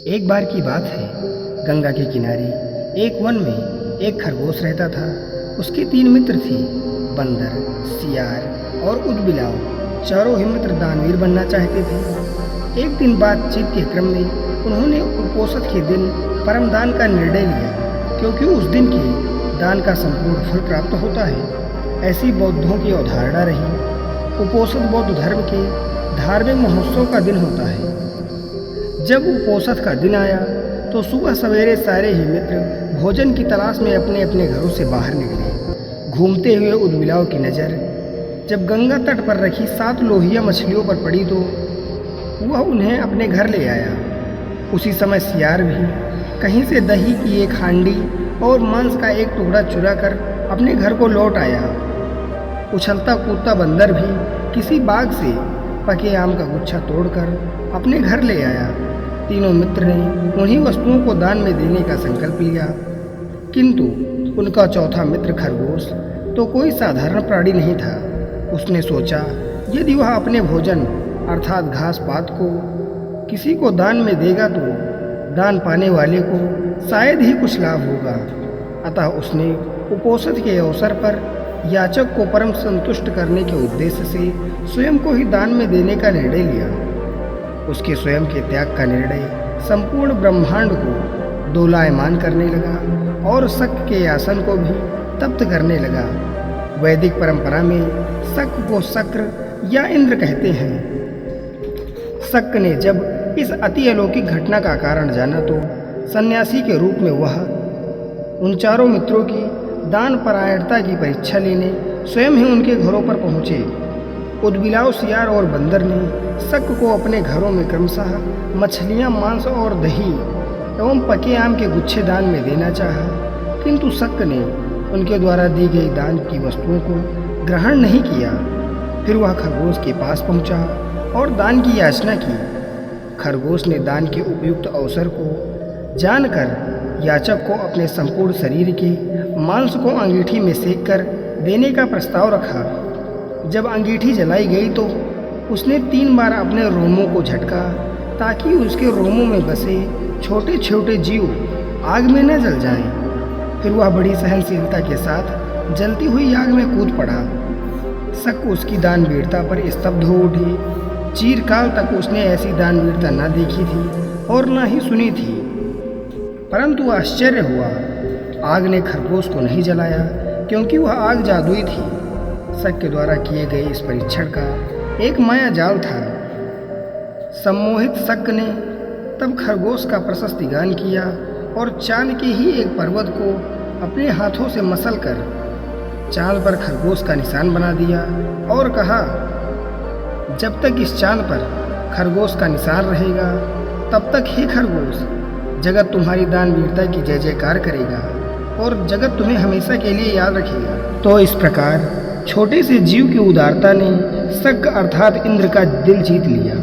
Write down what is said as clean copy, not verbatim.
एक बार की बात है, गंगा के किनारे एक वन में एक खरगोश रहता था। उसके 3 मित्र थे, बंदर, सियार और उदबिलाव। चारों ही मित्र दानवीर बनना चाहते थे। एक दिन बातचीत के क्रम में उन्होंने उपोषण के दिन परम दान का निर्णय लिया, क्योंकि उस दिन के दान का संपूर्ण फल प्राप्त होता है। ऐसी बौद्धों की अवधारणा रही। उपोषण बौद्ध धर्म के धार्मिक महोत्सव का दिन होता है। जब उपोषण का दिन आया तो सुबह सवेरे सारे ही मित्र भोजन की तलाश में अपने अपने घरों से बाहर निकले। घूमते हुए उदबिलाव की नज़र जब गंगा तट पर रखी 7 लोहिया मछलियों पर पड़ी तो वह उन्हें अपने घर ले आया। उसी समय सियार भी कहीं से दही की एक हांडी और मांस का एक टुकड़ा चुरा कर अपने घर को लौट आया। उछलता कूदता बंदर भी किसी बाग से पके आम का गुच्छा तोड़कर अपने घर ले आया। तीनों मित्र ने उन्हीं वस्तुओं को दान में देने का संकल्प लिया, किंतु उनका चौथा मित्र खरगोश तो कोई साधारण प्राणी नहीं था। उसने सोचा, यदि वह अपने भोजन अर्थात घास पात को किसी को दान में देगा तो दान पाने वाले को शायद ही कुछ लाभ होगा। अतः उसने उपोषण के अवसर पर याचक को परम संतुष्ट करने के उद्देश्य से स्वयं को ही दान में देने का निर्णय लिया। उसके स्वयं के त्याग का निर्णय संपूर्ण ब्रह्मांड को दोलायमान करने लगा और शक के आसन को भी तप्त करने लगा। वैदिक परंपरा में शक को शक्र या इंद्र कहते हैं। शक ने जब इस अति अलौकिक घटना का कारण जाना तो सन्यासी के रूप में वह उन चारों मित्रों की दान परायणता की परीक्षा लेने स्वयं ही उनके घरों पर पहुँचे। उदबिलाव, सियार और बंदर ने शक को अपने घरों में क्रमशः मछलियाँ, मांस और दही एवं पके आम के गुच्छे दान में देना चाहा, किंतु शक ने उनके द्वारा दी गई दान की वस्तुओं को ग्रहण नहीं किया। फिर वह खरगोश के पास पहुंचा और दान की याचना की। खरगोश ने दान के उपयुक्त अवसर को जानकर याचक को अपने संपूर्ण शरीर के मांस को अंगीठी में सेक कर देने का प्रस्ताव रखा। जब अंगीठी जलाई गई तो उसने 3 बार अपने रोमों को झटका, ताकि उसके रोमों में बसे छोटे छोटे जीव आग में न जल जाएं। फिर वह बड़ी सहनशीलता के साथ जलती हुई आग में कूद पड़ा। शक उसकी दानवीरता पर स्तब्ध हो उठी। चिरकाल तक उसने ऐसी दानवीरता न देखी थी और न ही सुनी थी। परंतु आश्चर्य हुआ, आग ने खरगोश को नहीं जलाया, क्योंकि वह आग जादुई थी। शक के द्वारा किए गए इस परीक्षण का एक माया जाल था। सम्मोहित शक ने तब खरगोश का प्रशस्ति गान किया और चांद के ही एक पर्वत को अपने हाथों से मसल कर चांद पर खरगोश का निशान बना दिया और कहा, जब तक इस चांद पर खरगोश का निशान रहेगा तब तक हे खरगोश, जगत तुम्हारी दानवीरता की जय जयकार करेगा और जगत तुम्हें हमेशा के लिए याद रखेगा। तो इस प्रकार छोटे से जीव की उदारता ने शक अर्थात इंद्र का दिल जीत लिया।